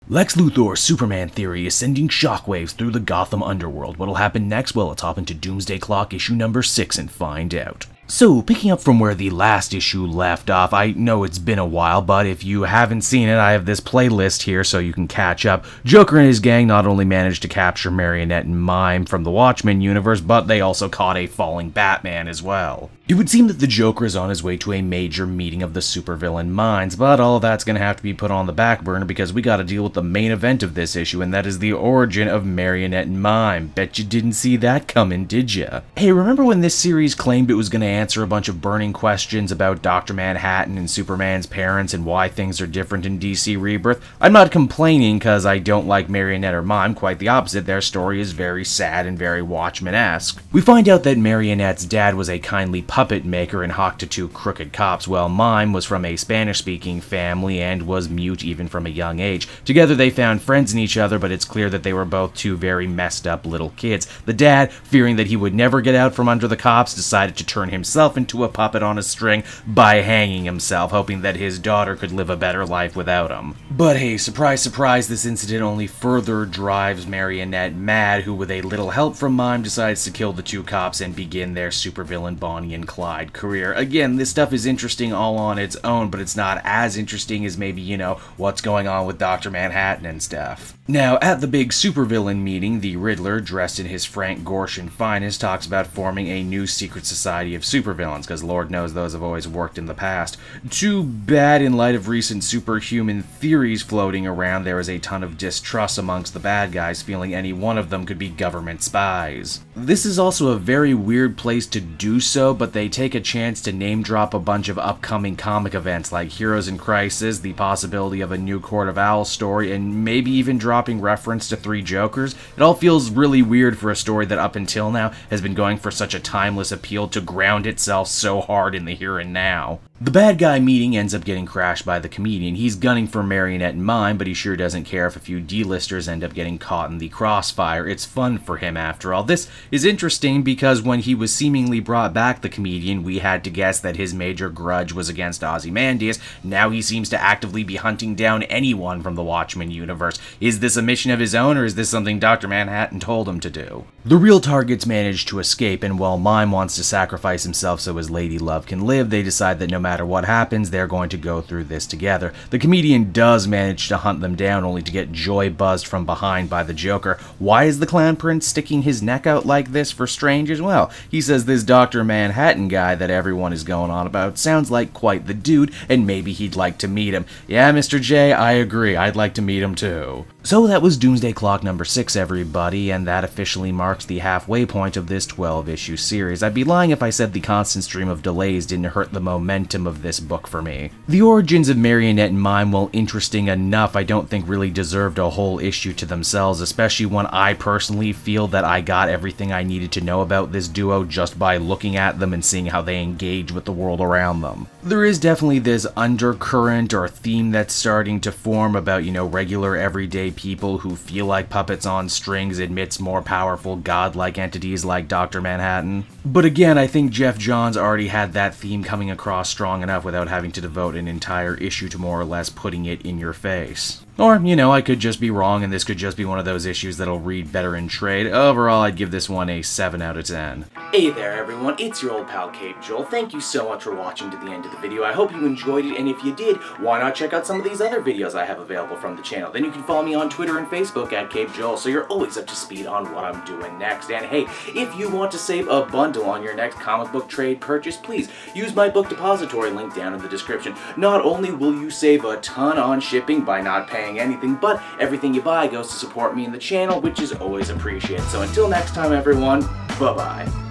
Lex Luthor's Superman theory is sending shockwaves through the Gotham underworld. What'll happen next? Well, let's hop into Doomsday Clock issue number 6 and find out. So, picking up from where the last issue left off, I know it's been a while, but if you haven't seen it, I have this playlist here so you can catch up. Joker and his gang not only managed to capture Marionette and Mime from the Watchmen universe, but they also caught a falling Batman as well. It would seem that the Joker is on his way to a major meeting of the supervillain minds, but all of that's going to have to be put on the back burner because we gotta deal with the main event of this issue, and that is the origin of Marionette and Mime. Bet you didn't see that coming, did ya? Hey, remember when this series claimed it was going to answer a bunch of burning questions about Dr. Manhattan and Superman's parents and why things are different in DC Rebirth? I'm not complaining because I don't like Marionette or Mime, quite the opposite. Their story is very sad and very Watchmen-esque. We find out that Marionette's dad was a kindly puppet maker and hawked to two crooked cops, while Mime was from a Spanish-speaking family and was mute even from a young age. Together they found friends in each other, but it's clear that they were both two very messed up little kids. The dad, fearing that he would never get out from under the cops, decided to turn himself into a puppet on a string by hanging himself, hoping that his daughter could live a better life without him. But hey, surprise surprise, this incident only further drives Marionette mad, who with a little help from Mime decides to kill the two cops and begin their supervillain Bonnie and Clyde career. Again, this stuff is interesting all on its own, but it's not as interesting as maybe, you know, what's going on with Dr. Manhattan and stuff. Now, at the big supervillain meeting, the Riddler, dressed in his Frank Gorshin finest, talks about forming a new secret society of supervillains, because Lord knows those have always worked in the past. Too bad, in light of recent superhuman theories floating around, there is a ton of distrust amongst the bad guys, feeling any one of them could be government spies. This is also a very weird place to do so, but they take a chance to name drop a bunch of upcoming comic events like Heroes in Crisis, the possibility of a new Court of Owls story, and maybe even dropping reference to 3 Jokers. It all feels really weird for a story that up until now has been going for such a timeless appeal to ground itself so hard in the here and now. The bad guy meeting ends up getting crashed by the comedian. He's gunning for Marionette and Mime, but he sure doesn't care if a few D-listers end up getting caught in the crossfire. It's fun for him after all. This is interesting because when he was seemingly brought back the comedian, we had to guess that his major grudge was against Ozymandias. Now he seems to actively be hunting down anyone from the Watchmen universe. Is this a mission of his own, or is this something Dr. Manhattan told him to do? The real targets manage to escape, and while Mime wants to sacrifice himself so his lady love can live, they decide that no matter what happens, they're going to go through this together. The comedian does manage to hunt them down, only to get joy buzzed from behind by the Joker. Why is the Clown Prince sticking his neck out like this for strangers? Well, he says this Dr. Manhattan guy that everyone is going on about sounds like quite the dude, and maybe he'd like to meet him. Yeah, Mr. J, I agree. I'd like to meet him too. So that was Doomsday Clock number 6, everybody, and that officially marks the halfway point of this 12-issue series. I'd be lying if I said the constant stream of delays didn't hurt the momentum of this book for me. The origins of Marionette and Mime, while interesting enough, I don't think really deserved a whole issue to themselves, especially when I personally feel that I got everything I needed to know about this duo just by looking at them and seeing how they engage with the world around them. There is definitely this undercurrent or theme that's starting to form about, you know, regular everyday people who feel like puppets on strings amidst more powerful godlike entities like Dr. Manhattan. But again, I think Geoff Johns already had that theme coming across strong enough without having to devote an entire issue to more or less putting it in your face. Or, you know, I could just be wrong and this could just be one of those issues that'll read better in trade. Overall, I'd give this one a 7 out of 10. Hey there everyone, it's your old pal Cape Joel. Thank you so much for watching to the end of the video. I hope you enjoyed it, and if you did, why not check out some of these other videos I have available from the channel. Then you can follow me on Twitter and Facebook at Cape Joel, so you're always up to speed on what I'm doing next. And hey, if you want to save a bundle on your next comic book trade purchase, please use my book depository link down in the description. Not only will you save a ton on shipping by not paying anything, but everything you buy goes to support me and the channel, which is always appreciated. So until next time everyone, bye-bye.